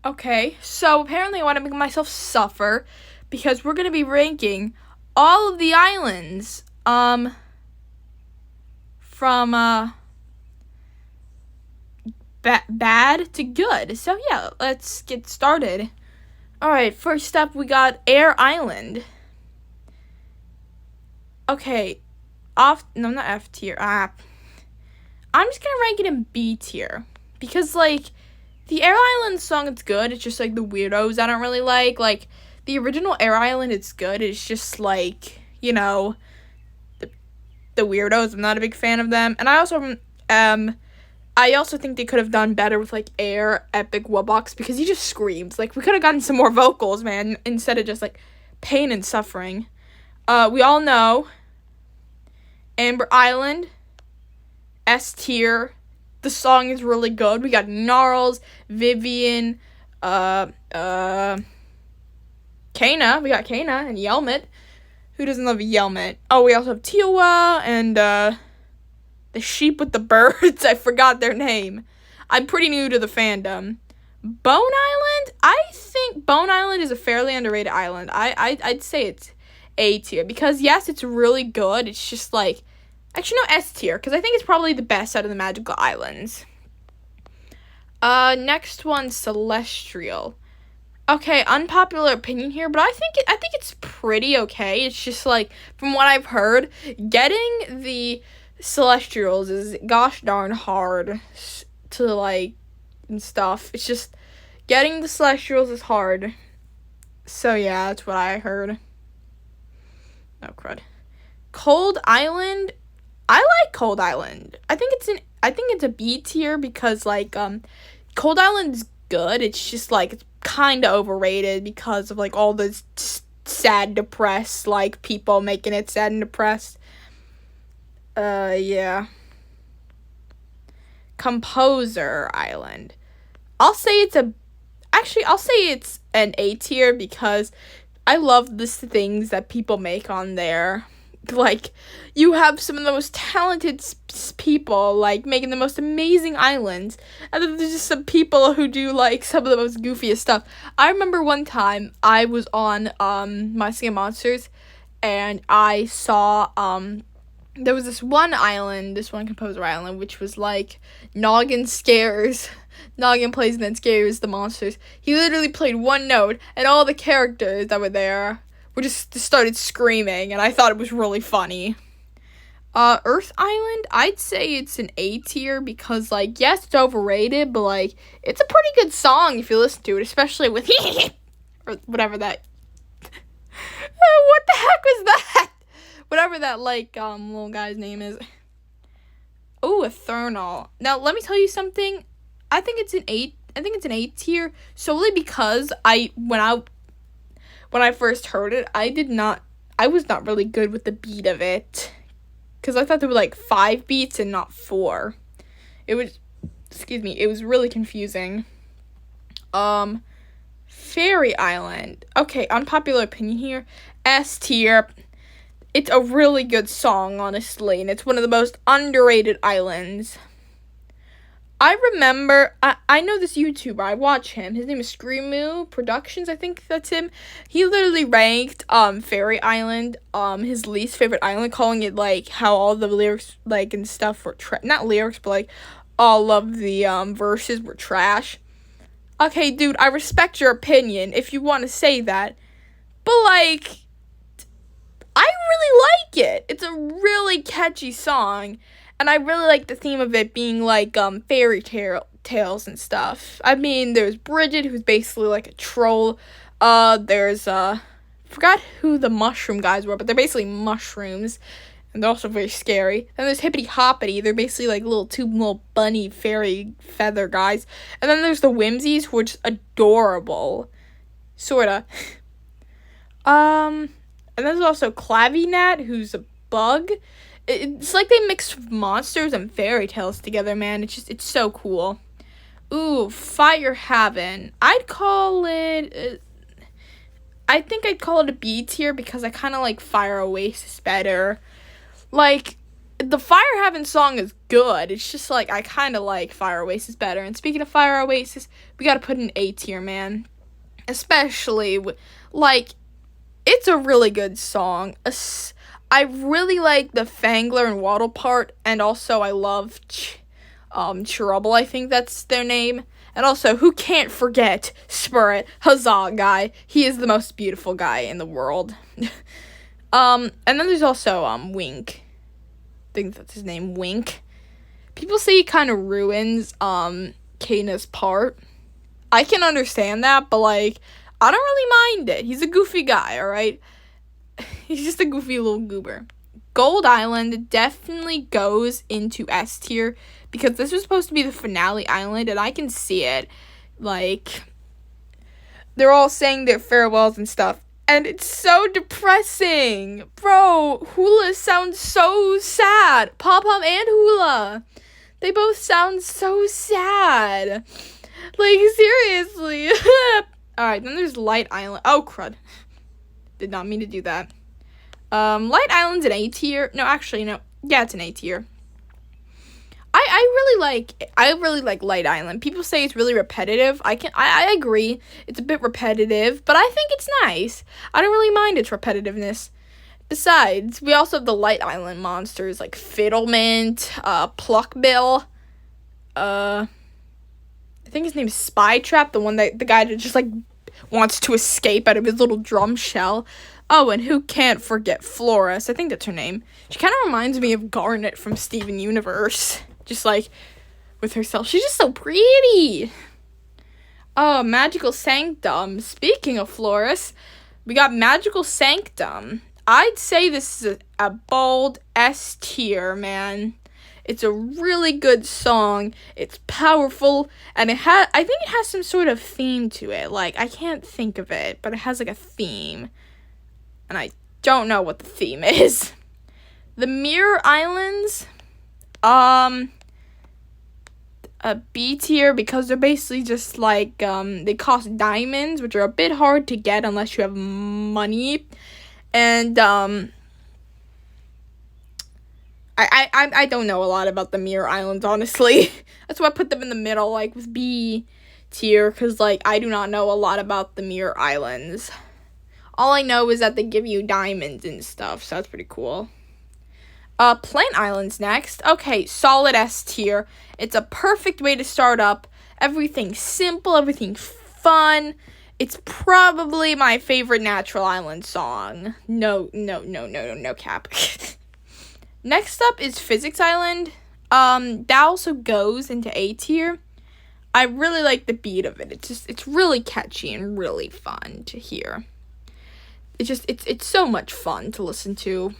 Okay, so apparently I want to make myself suffer because we're going to be ranking all of the islands from bad to good. So yeah, let's get started. All right, first up we got Air Island. Okay, not F tier. I'm just going to rank it in B tier because like the Air Island song, it's good. It's just, like, the weirdos I don't really like. Like, the original Air Island, it's good. It's just, like, the weirdos. I'm not a big fan of them. And I also think they could have done better with, like, Air Epic Wubbox because he just screams. Like, we could have gotten some more vocals, man, instead of just, like, pain and suffering. We all know Amber Island, S tier. The song is really good. We got Gnarls, Vivian, Kana. We got Kana and Yelmet. Who doesn't love Yelmet? Oh, we also have Tiowa and the sheep with the birds. I forgot their name. I'm pretty new to the fandom. Bone Island? I think Bone Island is a fairly underrated island. I'd say it's A tier because yes, it's really good. It's just like actually, no, S tier, because I think it's probably the best out of the magical islands. Next one, Celestial. Okay, unpopular opinion here, but I think it's pretty okay. It's just like from what I've heard, getting the Celestials is gosh darn hard to like and stuff. It's just getting the Celestials is hard. So yeah, that's what I heard. Oh crud. Cold Island. I like Cold Island. I think it's a B tier because like Cold Island's good. It's just like it's kind of overrated because of like all the sad depressed like people making it sad and depressed. Yeah. Composer Island. I'll say it's an A tier because I love the things that people make on there. Like, you have some of the most talented people, like, making the most amazing islands. And then there's just some people who do, like, some of the most goofiest stuff. I remember one time I was on, MSM and Monsters, and I saw, there was this one composer island, which was, like, Noggin plays and then scares the monsters. He literally played one note, and all the characters that were there just started screaming, and I thought it was really funny. Earth Island, I'd say it's an A tier because, like, yes, it's overrated, but, like, it's a pretty good song if you listen to it, especially with or whatever that. What the heck was that? Whatever that, like, little guy's name is. Oh, Eternal. Now, let me tell you something. I think it's an A tier solely because when I first heard it, I was not really good with the beat of it. Because I thought there were like 5 beats and not 4. It was really confusing. Fairy Island. Okay, unpopular opinion here. S tier. It's a really good song, honestly, and it's one of the most underrated islands. I remember, I know this YouTuber, I watch him, his name is Screamoo Productions, I think that's him. He literally ranked, Fairy Island, his least favorite island, calling it, like, how all the lyrics, like, and stuff were not lyrics, but, like, all of the, verses were trash. Okay, dude, I respect your opinion, if you want to say that, but, like, I really like it. It's a really catchy song. And I really like the theme of it being, like, fairy tales and stuff. I mean, there's Bridget, who's basically, like, a troll. There's, forgot who the mushroom guys were, but they're basically mushrooms. And they're also very scary. Then there's Hippity Hoppity. They're basically, like, two little bunny fairy feather guys. And then there's the Whimsies, who are just adorable. Sorta. And there's also Clavinat, who's a bug. It's like they mix monsters and fairy tales together, man. It's so cool. Ooh, Fire Haven. I think I'd call it a B tier because I kind of like Fire Oasis better. Like, the Fire Heaven song is good. It's just like I kind of like Fire Oasis better. And speaking of Fire Oasis, we gotta put an A tier, man. Especially like it's a really good song. I really like the Fangler and Waddle part, and also I love Trouble. I think that's their name. And also, who can't forget Spirit, Huzzah guy? He is the most beautiful guy in the world. And then there's also Wink. I think that's his name, Wink. People say he kind of ruins Kana's part. I can understand that, but like I don't really mind it. He's a goofy guy, alright? He's just a goofy little goober. Gold Island definitely goes into S tier because this was supposed to be the finale island, and I can see it. Like, they're all saying their farewells and stuff, and it's so depressing. Bro, Hula sounds so sad. Pom-Pom and Hula. They both sound so sad. Like, seriously. Alright, then there's Light Island. Oh, crud. Did not mean to do that. Light Island's an A tier. No, actually, no. Yeah, it's an A tier. I really like Light Island. People say it's really repetitive. I agree. It's a bit repetitive, but I think it's nice. I don't really mind its repetitiveness. Besides, we also have the Light Island monsters like Fiddlemint, Pluckbill, I think his name is Spy Trap, the guy that just like wants to escape out of his little drum shell. Oh, and who can't forget Florus? I think that's her name. She kind of reminds me of Garnet from Steven Universe. Just like with herself. She's just so pretty. Oh, Magical Sanctum. Speaking of Florus, we got Magical Sanctum. I'd say this is a bold S tier, man. It's a really good song. It's powerful, and I think it has some sort of theme to it. Like, I can't think of it, but it has like a theme. And I don't know what the theme is. The Mirror Islands, a B tier because they're basically just like they cost diamonds, which are a bit hard to get unless you have money. And I don't know a lot about the Mirror Islands, honestly. That's why I put them in the middle, like with B tier, because like I do not know a lot about the Mirror Islands. All I know is that they give you diamonds and stuff, so that's pretty cool. Plant Island's next. Okay, solid S tier. It's a perfect way to start up. Everything's simple, everything fun. It's probably my favorite Natural Island song. No cap. Next up is Physics Island. That also goes into A tier. I really like the beat of it. It's really catchy and really fun to hear. It's so much fun to listen to.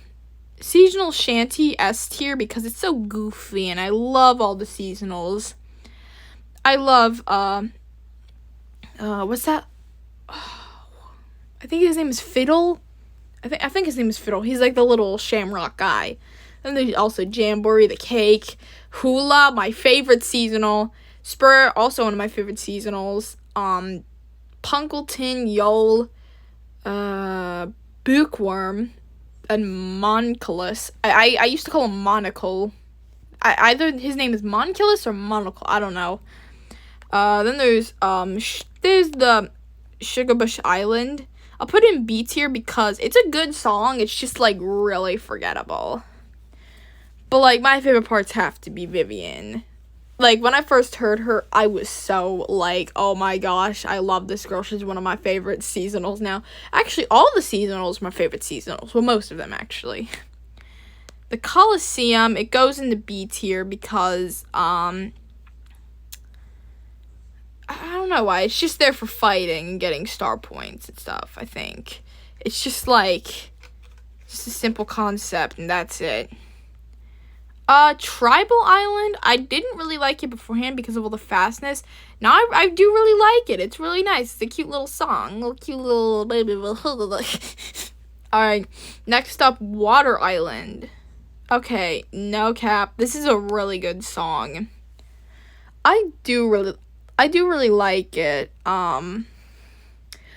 Seasonal Shanty S tier because it's so goofy and I love all the seasonals. I love what's that? I think his name is Fiddle. I think his name is Fiddle. He's like the little shamrock guy. And there's also Jamboree, the cake. Hula, my favorite seasonal. Spur, also one of my favorite seasonals. Punkleton, Yole, Bookworm, and Monculus. I used to call him Monocle. Either his name is Monculus or Monocle. I don't know. Then there's the Sugarbush Island. I'll put it in B tier because it's a good song. It's just like really forgettable. But like my favorite parts have to be Vivian. Like when I first heard her, I was so like, oh my gosh, I love this girl. She's one of my favorite seasonals now. Actually, all the seasonals are my favorite seasonals. Well, most of them actually. The Coliseum, it goes into B tier because I don't know why. It's just there for fighting and getting star points and stuff, I think. It's just like just a simple concept and that's it. Tribal Island, I didn't really like it beforehand because of all the fastness. Now I do really like it. It's really nice. It's a cute little song. Cute little baby. Alright, next up, Water Island. Okay, no cap. This is a really good song. I do really like it.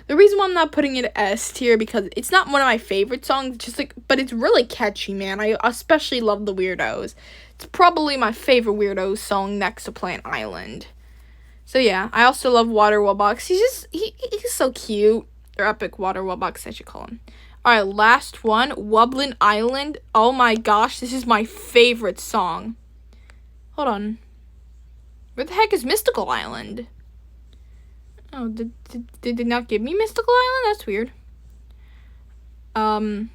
The reason why I'm not putting it S tier because it's not one of my favorite songs, just like, but it's really catchy, man. I especially love the Weirdos. It's probably my favorite Weirdos song next to Plant Island. So yeah, I also love Water Wubbox. He's so cute. Or Epic Water Wubbox, I should call him. Alright, last one, Wublin Island. Oh my gosh, this is my favorite song. Hold on. Where the heck is Mystical Island? Oh, did they not give me Mystical Island? That's weird. But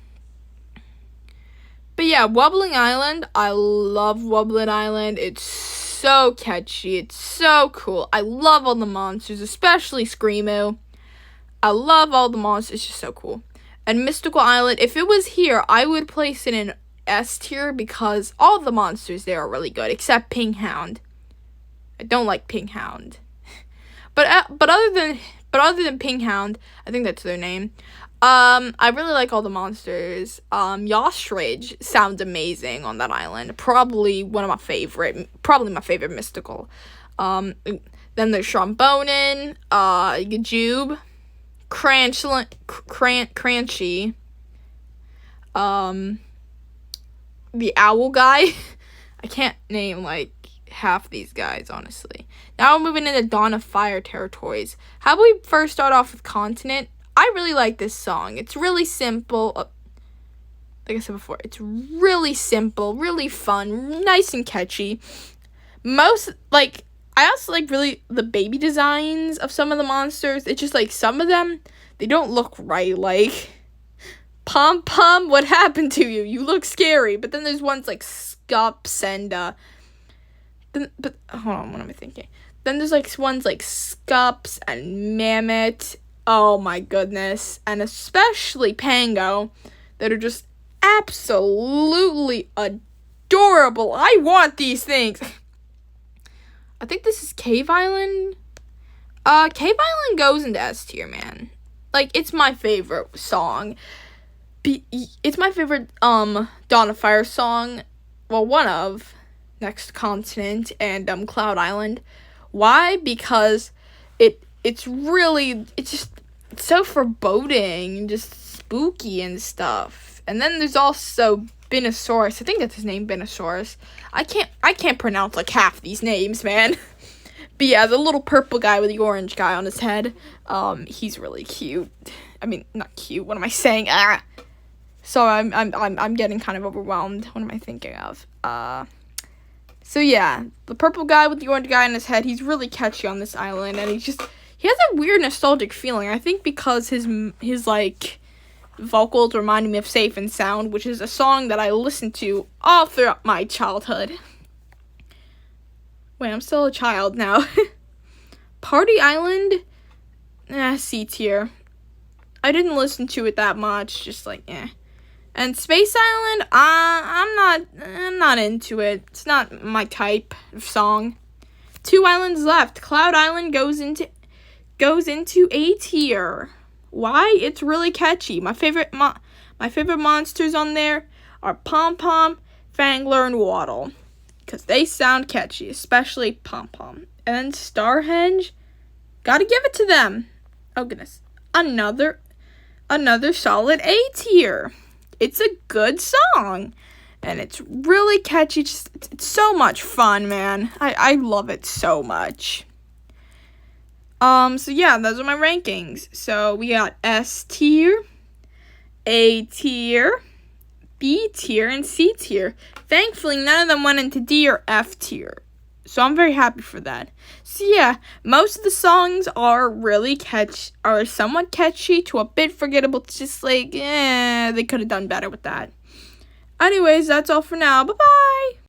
yeah, Wublin Island. I love Wublin Island. It's so catchy. It's so cool. I love all the monsters, especially Screamo. I love all the monsters. It's just so cool. And Mystical Island, if it was here, I would place it in S tier because all the monsters there are really good, except Pink Hound. I don't like Pink Hound. But other than Pink Hound, I think that's their name. I really like all the monsters. Yostridge sounds amazing on that island. Probably my favorite mystical. Then there's Trombonin, Gajube, Crunchy, the owl guy. I can't name like half these guys, honestly. Now we're moving into Dawn of Fire territories. How about we first start off with Continent? I really like this song. It's really simple. Like I said before, it's really simple, really fun, nice and catchy. I also like really the baby designs of some of the monsters. It's just like some of them, they don't look right. Like, Pom Pom, what happened to you? You look scary. But then there's ones like Scups and but hold on, what am I thinking? Then there's like ones like Scups and Mammoth. Oh my goodness. And especially Pango that are just absolutely adorable. I want these things. I think this is Cave Island. Cave Island goes into S tier, man. Like, it's my favorite song. It's my favorite Dawn of Fire song. Well, one of next to Continent and Cloud Island. Why? Because it's so foreboding and just spooky and stuff. And then there's also Binosaurus. I think that's his name, Binosaurus. I can't pronounce like half these names, man. But yeah, the little purple guy with the orange guy on his head. He's really cute. I mean, not cute. What am I saying? So I'm getting kind of overwhelmed. What am I thinking of? So yeah, the purple guy with the orange guy on his head, he's really catchy on this island, and he has a weird nostalgic feeling. I think because his like vocals reminded me of Safe and Sound, which is a song that I listened to all throughout my childhood. Wait, I'm still a child now. Party Island, C tier. I didn't listen to it that much, just like And Space Island, I'm not into it. It's not my type of song. 2 islands left. Cloud Island goes into A tier. Why? It's really catchy. My favorite monsters on there are Pom Pom, Fangler, and Waddle, because they sound catchy, especially Pom Pom. And then Starhenge, gotta give it to them. Oh goodness, another solid A tier. It's a good song, and it's really catchy. It's so much fun, man. I love it so much. So yeah, those are my rankings. So we got S tier, A tier, B tier, and C tier. Thankfully, none of them went into D or F tier. So I'm very happy for that. So yeah, most of the songs are somewhat catchy to a bit forgettable. It's just like, they could have done better with that. Anyways, that's all for now. Bye-bye!